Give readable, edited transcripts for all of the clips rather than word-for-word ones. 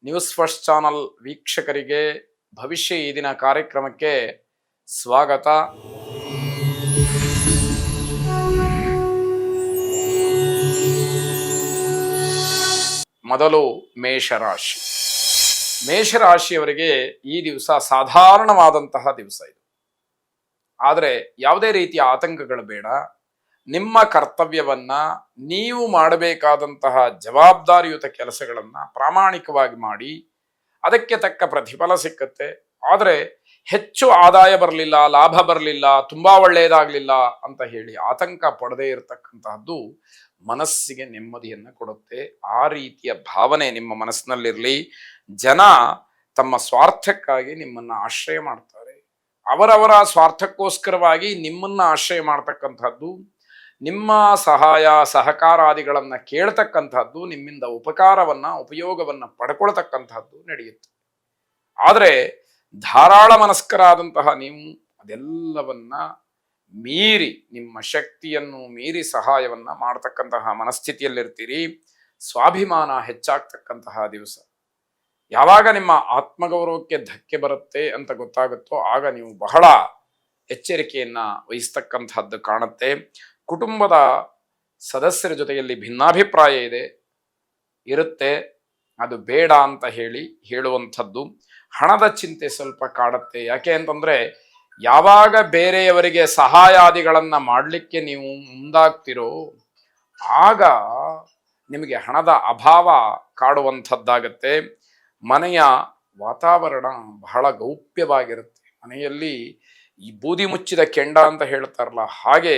News first channel ವೀಕ್ಷಕರಿಗೆ ಭವಿಷ್ಯ ಈ ದಿನ ಕಾರ್ಯಕ್ರಮಕ್ಕೆ ಸ್ವಾಗತ. ಮೊದಲು ಮೇಷರಾಶಿ. ಮೇಷರಾಶಿಯವರಿಗೆ ಈ ದಿವಸ ಸಾಧಾರಣವಾದಂತಹ ದಿವಸ ಇದು. ಆದರೆ ಯಾವುದೇ ರೀತಿಯ ಆತಂಕಗಳು ಬೇಡ. ನಿಮ್ಮ ಕರ್ತವ್ಯವನ್ನ ನೀವು ಮಾಡಬೇಕಾದಂತಹ ಜವಾಬ್ದಾರಿಯುತ ಕೆಲಸಗಳನ್ನ ಪ್ರಾಮಾಣಿಕವಾಗಿ ಮಾಡಿ, ಅದಕ್ಕೆ ತಕ್ಕ ಪ್ರತಿಫಲ ಸಿಕ್ಕತ್ತೆ. ಆದರೆ ಹೆಚ್ಚು ಆದಾಯ ಬರಲಿಲ್ಲ, ಲಾಭ ಬರಲಿಲ್ಲ, ತುಂಬಾ ಒಳ್ಳೆಯದಾಗಲಿಲ್ಲ ಅಂತ ಹೇಳಿ ಆತಂಕ ಪಡದೇ ಇರತಕ್ಕಂತಹದ್ದು ಮನಸ್ಸಿಗೆ ನೆಮ್ಮದಿಯನ್ನು ಕೊಡುತ್ತೆ. ಆ ರೀತಿಯ ಭಾವನೆ ನಿಮ್ಮ ಮನಸ್ಸಿನಲ್ಲಿರಲಿ. ಜನ ತಮ್ಮ ಸ್ವಾರ್ಥಕ್ಕಾಗಿ ನಿಮ್ಮನ್ನ ಆಶ್ರಯ ಮಾಡ್ತಾರೆ. ಅವರವರ ಸ್ವಾರ್ಥಕ್ಕೋಸ್ಕರವಾಗಿ ನಿಮ್ಮನ್ನ ಆಶ್ರಯ ಮಾಡ್ತಕ್ಕಂಥದ್ದು, ನಿಮ್ಮ ಸಹಾಯ ಸಹಕಾರಾದಿಗಳನ್ನ ಕೇಳ್ತಕ್ಕಂಥದ್ದು, ನಿಮ್ಮಿಂದ ಉಪಯೋಗವನ್ನ ಪಡ್ಕೊಳ್ತಕ್ಕಂಥದ್ದು ನಡೆಯುತ್ತೆ. ಆದರೆ ಧಾರಾಳ ಮನಸ್ಕರಾದಂತಹ ನೀವು ಅದೆಲ್ಲವನ್ನ ಮೀರಿ, ನಿಮ್ಮ ಶಕ್ತಿಯನ್ನು ಮೀರಿ ಸಹಾಯವನ್ನ ಮಾಡ್ತಕ್ಕಂತಹ ಮನಸ್ಥಿತಿಯಲ್ಲಿರ್ತೀರಿ. ಸ್ವಾಭಿಮಾನ ಹೆಚ್ಚಾಗ್ತಕ್ಕಂತಹ ದಿವಸ. ಯಾವಾಗ ನಿಮ್ಮ ಆತ್ಮಗೌರವಕ್ಕೆ ಧಕ್ಕೆ ಬರುತ್ತೆ ಅಂತ ಗೊತ್ತಾಗುತ್ತೋ ಆಗ ನೀವು ಬಹಳ ಎಚ್ಚರಿಕೆಯನ್ನ ವಹಿಸ್ತಕ್ಕಂತಹದ್ದು ಕಾಣುತ್ತೆ. ಕುಟುಂಬದ ಸದಸ್ಯರ ಜೊತೆಯಲ್ಲಿ ಭಿನ್ನಾಭಿಪ್ರಾಯ ಇರುತ್ತೆ, ಅದು ಬೇಡ ಅಂತ ಹೇಳುವಂಥದ್ದು. ಹಣದ ಚಿಂತೆ ಸ್ವಲ್ಪ ಕಾಡುತ್ತೆ. ಯಾಕೆ ಅಂತಂದ್ರೆ ಯಾವಾಗ ಬೇರೆಯವರಿಗೆ ಸಹಾಯಾದಿಗಳನ್ನ ಮಾಡಲಿಕ್ಕೆ ನೀವು ಮುಂದಾಗ್ತಿರೋ ಆಗ ನಿಮಗೆ ಹಣದ ಅಭಾವ ಕಾಡುವಂಥದ್ದಾಗತ್ತೆ. ಮನೆಯ ವಾತಾವರಣ ಬಹಳ ಗೌಪ್ಯವಾಗಿರುತ್ತೆ. ಮನೆಯಲ್ಲಿ ಈ ಬೂದಿ ಮುಚ್ಚಿದ ಕೆಂಡ ಅಂತ ಹೇಳ್ತಾರಲ್ಲ, ಹಾಗೆ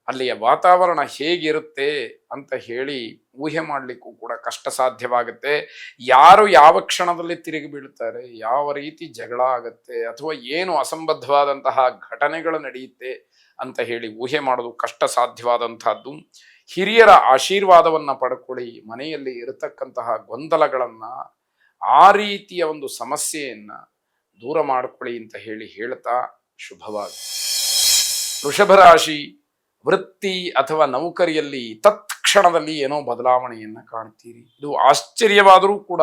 ಅಲ್ಲಿಯ ವಾತಾವರಣ ಹೇಗಿರುತ್ತೆ ಅಂತ ಹೇಳಿ ಊಹೆ ಮಾಡಲಿಕ್ಕೂ ಕೂಡ ಕಷ್ಟ ಸಾಧ್ಯವಾಗುತ್ತೆ. ಯಾರು ಯಾವ ಕ್ಷಣದಲ್ಲಿ ತಿರುಗಿ ಬೀಳ್ತಾರೆ, ಯಾವ ರೀತಿ ಜಗಳ ಆಗತ್ತೆ, ಅಥವಾ ಏನು ಅಸಂಬದ್ಧವಾದಂತಹ ಘಟನೆಗಳು ನಡೆಯುತ್ತೆ ಅಂತ ಹೇಳಿ ಊಹೆ ಮಾಡೋದು ಕಷ್ಟ ಸಾಧ್ಯವಾದಂತಹದ್ದು. ಹಿರಿಯರ ಆಶೀರ್ವಾದವನ್ನ ಪಡ್ಕೊಳ್ಳಿ. ಮನೆಯಲ್ಲಿ ಇರತಕ್ಕಂತಹ ಗೊಂದಲಗಳನ್ನ, ಆ ರೀತಿಯ ಒಂದು ಸಮಸ್ಯೆಯನ್ನ ದೂರ ಮಾಡ್ಕೊಳ್ಳಿ ಅಂತ ಹೇಳ್ತಾ ಶುಭವಾಗಿ. ವೃಷಭ ರಾಶಿ. ವೃತ್ತಿ ಅಥವಾ ನೌಕರಿಯಲ್ಲಿ ತತ್ಕ್ಷಣದಲ್ಲಿ ಏನೋ ಬದಲಾವಣೆಯನ್ನ ಕಾಣ್ತೀರಿ. ಇದು ಆಶ್ಚರ್ಯವಾದರೂ ಕೂಡ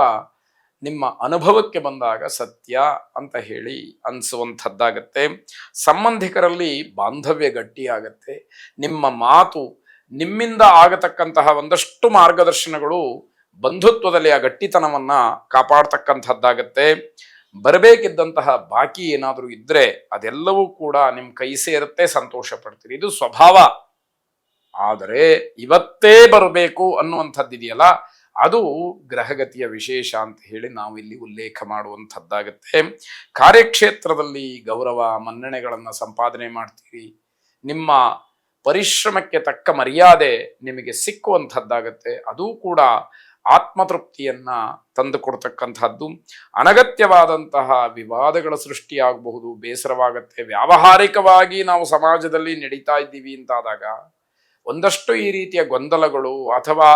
ನಿಮ್ಮ ಅನುಭವಕ್ಕೆ ಬಂದಾಗ ಸತ್ಯ ಅಂತ ಹೇಳಿ ಅನ್ಸುವಂಥದ್ದಾಗತ್ತೆ. ಸಂಬಂಧಿಕರಲ್ಲಿ ಬಾಂಧವ್ಯ ಗಟ್ಟಿಯಾಗತ್ತೆ. ನಿಮ್ಮ ಮಾತು, ನಿಮ್ಮಿಂದ ಆಗತಕ್ಕಂತಹ ಒಂದಷ್ಟು ಮಾರ್ಗದರ್ಶನಗಳು ಬಂಧುತ್ವದಲ್ಲಿ ಆ ಗಟ್ಟಿತನವನ್ನ ಕಾಪಾಡ್ತಕ್ಕಂಥದ್ದಾಗತ್ತೆ. ಬರಬೇಕಿದ್ದಂತಹ ಬಾಕಿ ಏನಾದರೂ ಇದ್ರೆ ಅದೆಲ್ಲವೂ ಕೂಡ ನಿಮ್ಮ ಕೈ ಸೇರುತ್ತೆ, ಸಂತೋಷ ಪಡ್ತೀರಿ. ಇದು ಸ್ವಭಾವ. ಆದರೆ ಇವತ್ತೇ ಬರಬೇಕು ಅನ್ನುವಂಥದ್ದಿದೆಯಲ್ಲ, ಅದು ಗ್ರಹಗತಿಯ ವಿಶೇಷ ಅಂತ ಹೇಳಿ ನಾವು ಇಲ್ಲಿ ಉಲ್ಲೇಖ ಮಾಡುವಂಥದ್ದಾಗತ್ತೆ. ಕಾರ್ಯಕ್ಷೇತ್ರದಲ್ಲಿ ಗೌರವ ಮನ್ನಣೆಗಳನ್ನು ಸಂಪಾದನೆ ಮಾಡ್ತೀರಿ. ನಿಮ್ಮ ಪರಿಶ್ರಮಕ್ಕೆ ತಕ್ಕ ಮರ್ಯಾದೆ ನಿಮಗೆ ಸಿಕ್ಕುವಂಥದ್ದಾಗತ್ತೆ. ಅದು ಕೂಡ ಆತ್ಮತೃಪ್ತಿಯನ್ನ ತಂದುಕೊಡ್ತಕ್ಕಂಥದ್ದು. ಅನಗತ್ಯವಾದಂತಹ ವಿವಾದಗಳ ಸೃಷ್ಟಿಯಾಗಬಹುದು, ಬೇಸರವಾಗತ್ತೆ. ವ್ಯಾವಹಾರಿಕವಾಗಿ ನಾವು ಸಮಾಜದಲ್ಲಿ ನಡೀತಾ ಇದ್ದೀವಿ ಅಂತಾದಾಗ ಒಂದಷ್ಟು ಈ ರೀತಿಯ ಗೊಂದಲಗಳು ಅಥವಾ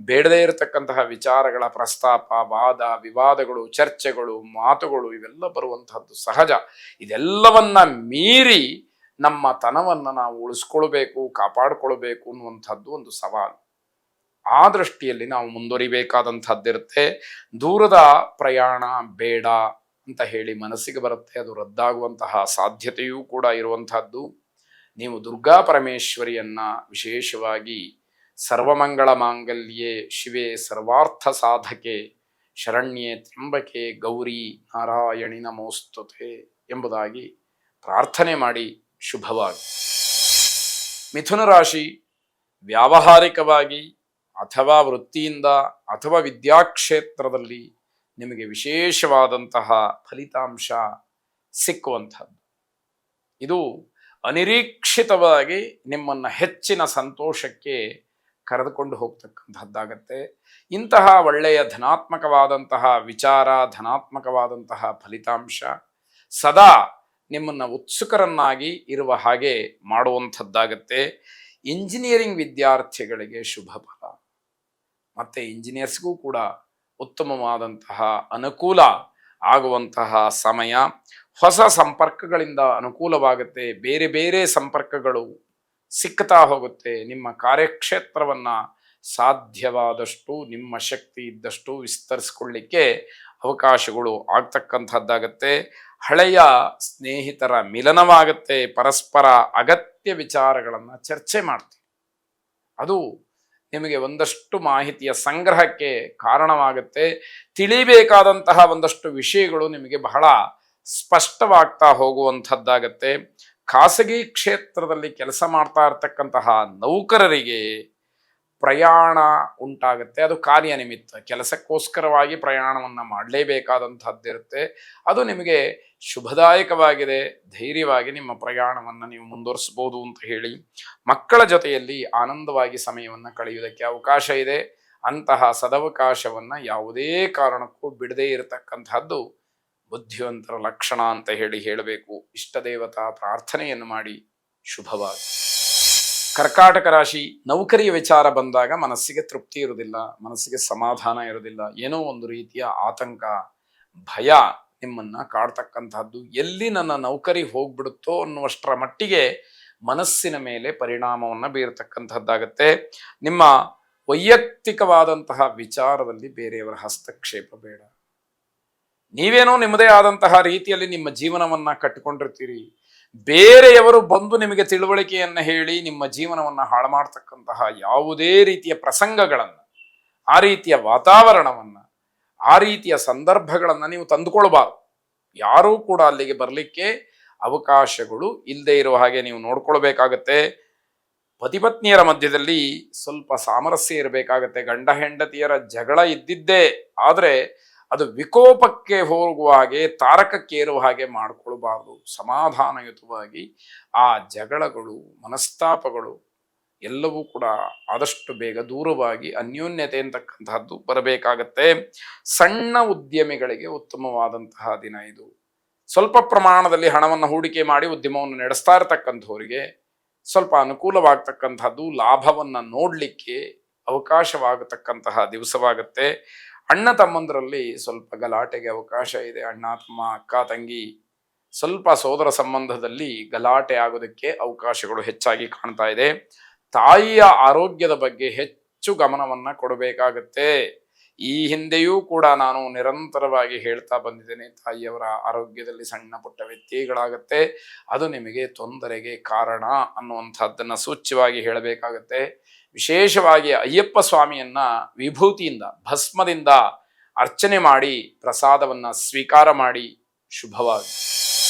ಬೇಡದೇ ಇರತಕ್ಕಂತಹ ವಿಚಾರಗಳ ಪ್ರಸ್ತಾಪ, ವಾದ ವಿವಾದಗಳು, ಚರ್ಚೆಗಳು, ಮಾತುಗಳು ಇವೆಲ್ಲ ಬರುವಂತಹದ್ದು ಸಹಜ. ಇದೆಲ್ಲವನ್ನ ಮೀರಿ ನಮ್ಮ ತನವನ್ನ ನಾವು ಉಳಿಸ್ಕೊಳ್ಬೇಕು, ಕಾಪಾಡಿಕೊಳ್ಬೇಕು ಅನ್ನುವಂಥದ್ದು ಒಂದು ಸವಾಲು. ಆ ದೃಷ್ಟಿಯಲ್ಲಿ ನಾವು ಮುಂದುವರಿಬೇಕಾದಂಥದ್ದಿರುತ್ತೆ. ದೂರದ ಪ್ರಯಾಣ ಬೇಡ ಅಂತ ಹೇಳಿ ಮನಸ್ಸಿಗೆ ಬರುತ್ತೆ, ಅದು ರದ್ದಾಗುವಂತಹ ಸಾಧ್ಯತೆಯೂ ಕೂಡ ಇರುವಂತಹದ್ದು. ನೀವು ದುರ್ಗಾ ಪರಮೇಶ್ವರಿಯನ್ನ ವಿಶೇಷವಾಗಿ ಸರ್ವಮಂಗಳ ಮಾಂಗಲ್ಯೆ ಶಿವೆ ಸರ್ವಾರ್ಥ ಸಾಧಕೆ ಶರಣ್ಯೆ ತ್ರ್ಯಂಬಕೆ ಗೌರಿ ನಾರಾಯಣಿ ನಮೋಸ್ತುತೆ ಎಂಬುದಾಗಿ ಪ್ರಾರ್ಥನೆ ಮಾಡಿ ಶುಭವಾಗಿ. ಮಿಥುನ ರಾಶಿ. ವ್ಯಾವಹಾರಿಕವಾಗಿ ಅಥವಾ ವೃತ್ತಿಯಿಂದ ಅಥವಾ ವಿದ್ಯಾಕ್ಷೇತ್ರದಲ್ಲಿ ನಿಮಗೆ ವಿಶೇಷವಾದಂತಹ ಫಲಿತಾಂಶ ಸಿಕ್ಕುವಂಥದ್ದು. ಇದು ಅನಿರೀಕ್ಷಿತವಾಗಿ ನಿಮ್ಮನ್ನ ಹೆಚ್ಚಿನ ಸಂತೋಷಕ್ಕೆ ಕರೆದುಕೊಂಡು ಹೋಗ್ತಕ್ಕಂಥದ್ದಾಗತ್ತೆ. ಇಂತಹ ಒಳ್ಳೆಯ ಧನಾತ್ಮಕವಾದಂತಹ ವಿಚಾರ, ಧನಾತ್ಮಕವಾದಂತಹ ಫಲಿತಾಂಶ ಸದಾ ನಿಮ್ಮನ್ನ ಉತ್ಸುಕರನ್ನಾಗಿ ಇರುವ ಹಾಗೆ ಮಾಡುವಂಥದ್ದಾಗತ್ತೆ. ಇಂಜಿನಿಯರಿಂಗ್ ವಿದ್ಯಾರ್ಥಿಗಳಿಗೆ ಶುಭ ಫಲ. ಮತ್ತೆ ಇಂಜಿನಿಯರ್ಸ್ಗೂ ಕೂಡ ಉತ್ತಮವಾದಂತಹ ಅನುಕೂಲ ಆಗುವಂತಹ ಸಮಯ. ಹೊಸ ಸಂಪರ್ಕಗಳಿಂದ ಅನುಕೂಲವಾಗುತ್ತೆ. ಬೇರೆ ಬೇರೆ ಸಂಪರ್ಕಗಳು ಸಿಕ್ಕುತ್ತಾ ಹೋಗುತ್ತೆ. ನಿಮ್ಮ ಕಾರ್ಯಕ್ಷೇತ್ರವನ್ನ ಸಾಧ್ಯವಾದಷ್ಟು ನಿಮ್ಮ ಶಕ್ತಿ ಇದ್ದಷ್ಟು ವಿಸ್ತರಿಸ್ಕೊಳ್ಳಿಕ್ಕೆ ಅವಕಾಶಗಳು ಆಗ್ತಕ್ಕಂಥದ್ದಾಗತ್ತೆ. ಹಳೆಯ ಸ್ನೇಹಿತರ ಮಿಲನವಾಗತ್ತೆ. ಪರಸ್ಪರ ಅಗತ್ಯ ವಿಚಾರಗಳನ್ನು ಚರ್ಚೆ ಮಾಡ್ತೀವಿ. ಅದು ನಿಮಗೆ ಒಂದಷ್ಟು ಮಾಹಿತಿಯ ಸಂಗ್ರಹಕ್ಕೆ ಕಾರಣವಾಗುತ್ತೆ. ತಿಳಿಬೇಕಾದಂತಹ ಒಂದಷ್ಟು ವಿಷಯಗಳು ನಿಮಗೆ ಬಹಳ ಸ್ಪಷ್ಟವಾಗ್ತಾ ಹೋಗುವಂಥದ್ದಾಗತ್ತೆ. ಖಾಸಗಿ ಕ್ಷೇತ್ರದಲ್ಲಿ ಕೆಲಸ ಮಾಡ್ತಾ ಇರ್ತಕ್ಕಂತಹ ನೌಕರರಿಗೆ ಪ್ರಯಾಣ ಉಂಟಾಗುತ್ತೆ. ಅದು ಕಾರ್ಯನಿಮಿತ್ತ, ಕೆಲಸಕ್ಕೋಸ್ಕರವಾಗಿ ಪ್ರಯಾಣವನ್ನು ಮಾಡಲೇಬೇಕಾದಂತಹದ್ದಿರುತ್ತೆ. ಅದು ನಿಮಗೆ ಶುಭದಾಯಕವಾಗಿದೆ. ಧೈರ್ಯವಾಗಿ ನಿಮ್ಮ ಪ್ರಯಾಣವನ್ನು ನೀವು ಮುಂದುವರಿಸ್ಬೋದು ಅಂತ ಹೇಳಿ, ಮಕ್ಕಳ ಜೊತೆಯಲ್ಲಿ ಆನಂದವಾಗಿ ಸಮಯವನ್ನು ಕಳೆಯುವುದಕ್ಕೆ ಅವಕಾಶ ಇದೆ. ಅಂತಹ ಸದವಕಾಶವನ್ನು ಯಾವುದೇ ಕಾರಣಕ್ಕೂ ಬಿಡದೇ ಇರತಕ್ಕಂತಹದ್ದು ಬುದ್ಧಿವಂತರ ಲಕ್ಷಣ ಅಂತ ಹೇಳಬೇಕು. ಇಷ್ಟ ದೇವತಾ ಪ್ರಾರ್ಥನೆಯನ್ನು ಮಾಡಿ ಶುಭವಾಗಿ. ಕರ್ಕಾಟಕ ರಾಶಿ, ನೌಕರಿಯ ವಿಚಾರ ಬಂದಾಗ ಮನಸ್ಸಿಗೆ ತೃಪ್ತಿ ಇರುವುದಿಲ್ಲ, ಮನಸ್ಸಿಗೆ ಸಮಾಧಾನ ಇರುವುದಿಲ್ಲ. ಏನೋ ಒಂದು ರೀತಿಯ ಆತಂಕ, ಭಯ ನಿಮ್ಮನ್ನ ಕಾಡ್ತಕ್ಕಂತಹದ್ದು. ಎಲ್ಲಿ ನನ್ನ ನೌಕರಿ ಹೋಗ್ಬಿಡುತ್ತೋ ಅನ್ನುವಷ್ಟರ ಮಟ್ಟಿಗೆ ಮನಸ್ಸಿನ ಮೇಲೆ ಪರಿಣಾಮವನ್ನು ಬೀರತಕ್ಕಂಥದ್ದಾಗತ್ತೆ. ನಿಮ್ಮ ವೈಯಕ್ತಿಕವಾದಂತಹ ವಿಚಾರದಲ್ಲಿ ಬೇರೆಯವರ ಹಸ್ತಕ್ಷೇಪ ಬೇಡ. ನೀವೇನೋ ನಿಮ್ಮದೇ ಆದಂತಹ ರೀತಿಯಲ್ಲಿ ನಿಮ್ಮ ಜೀವನವನ್ನ ಕಟ್ಟಿಕೊಂಡಿರ್ತೀರಿ. ಬೇರೆಯವರು ಬಂದು ನಿಮಗೆ ತಿಳುವಳಿಕೆಯನ್ನು ಹೇಳಿ ನಿಮ್ಮ ಜೀವನವನ್ನು ಹಾಳು ಮಾಡ್ತಕ್ಕಂತಹ ಯಾವುದೇ ರೀತಿಯ ಪ್ರಸಂಗಗಳನ್ನು, ಆ ರೀತಿಯ ವಾತಾವರಣವನ್ನು, ಆ ರೀತಿಯ ಸಂದರ್ಭಗಳನ್ನು ನೀವು ತಂದುಕೊಳ್ಬಾರ್ದು. ಯಾರೂ ಕೂಡ ಅಲ್ಲಿಗೆ ಬರಲಿಕ್ಕೆ ಅವಕಾಶಗಳು ಇಲ್ಲದೆ ಇರುವ ಹಾಗೆ ನೀವು ನೋಡ್ಕೊಳ್ಬೇಕಾಗತ್ತೆ. ಪತಿಪತ್ನಿಯರ ಮಧ್ಯದಲ್ಲಿ ಸ್ವಲ್ಪ ಸಾಮರಸ್ಯ ಇರಬೇಕಾಗತ್ತೆ. ಗಂಡ ಹೆಂಡತಿಯರ ಜಗಳ ಇದ್ದಿದ್ದೇ, ಆದರೆ ಅದು ವಿಕೋಪಕ್ಕೆ ಹೋಗುವ ಹಾಗೆ, ತಾರಕಕ್ಕೇರುವ ಹಾಗೆ ಮಾಡಿಕೊಳ್ಬಾರ್ದು. ಸಮಾಧಾನಯುತವಾಗಿ ಆ ಜಗಳಗಳು, ಮನಸ್ತಾಪಗಳು ಎಲ್ಲವೂ ಕೂಡ ಆದಷ್ಟು ಬೇಗ ದೂರವಾಗಿ ಅನ್ಯೋನ್ಯತೆ ಅಂತಕ್ಕಂತಹದ್ದು ಬರಬೇಕಾಗತ್ತೆ. ಸಣ್ಣ ಉದ್ಯಮಿಗಳಿಗೆ ಉತ್ತಮವಾದಂತಹ ದಿನ ಇದು. ಸ್ವಲ್ಪ ಪ್ರಮಾಣದಲ್ಲಿ ಹಣವನ್ನು ಹೂಡಿಕೆ ಮಾಡಿ ಉದ್ಯಮವನ್ನು ನಡೆಸ್ತಾ ಇರತಕ್ಕಂಥವರಿಗೆ ಸ್ವಲ್ಪ ಅನುಕೂಲವಾಗ್ತಕ್ಕಂಥದ್ದು, ಲಾಭವನ್ನು ನೋಡಲಿಕ್ಕೆ ಅವಕಾಶವಾಗತಕ್ಕಂತಹ ದಿವಸವಾಗತ್ತೆ. ಅಣ್ಣ ತಮ್ಮಂದರಲ್ಲಿ ಸ್ವಲ್ಪ ಗಲಾಟೆಗೆ ಅವಕಾಶ ಇದೆ. ಅಣ್ಣ ತಮ್ಮ, ಅಕ್ಕ ತಂಗಿ, ಸ್ವಲ್ಪ ಸೋದರ ಸಂಬಂಧದಲ್ಲಿ ಗಲಾಟೆ ಆಗೋದಕ್ಕೆ ಅವಕಾಶಗಳು ಹೆಚ್ಚಾಗಿ ಕಾಣ್ತಾ ಇದೆ. ತಾಯಿಯ ಆರೋಗ್ಯದ ಬಗ್ಗೆ ಹೆಚ್ಚು ಗಮನವನ್ನು ಕೊಡಬೇಕಾಗತ್ತೆ. ಈ ಹಿಂದೆಯೂ ಕೂಡ ನಾನು ನಿರಂತರವಾಗಿ ಹೇಳ್ತಾ ಬಂದಿದ್ದೇನೆ, ತಾಯಿಯವರ ಆರೋಗ್ಯದಲ್ಲಿ ಸಣ್ಣ ಪುಟ್ಟ ವ್ಯತ್ಯಯಗಳಾಗತ್ತೆ. ಅದು ನಿಮಗೆ ತೊಂದರೆಗೆ ಕಾರಣ ಅನ್ನುವಂಥದ್ದನ್ನು ಸೂಚ್ಯವಾಗಿ ಹೇಳಬೇಕಾಗತ್ತೆ. ವಿಶೇಷವಾಗಿ ಅಯ್ಯಪ್ಪ ಸ್ವಾಮಿಯನ್ನ ವಿಭೂತಿಯಿಂದ, ಭಸ್ಮದಿಂದ ಅರ್ಚನೆ ಮಾಡಿ ಪ್ರಸಾದವನ್ನು ಸ್ವೀಕಾರ ಮಾಡಿ ಶುಭವಾಗಿ.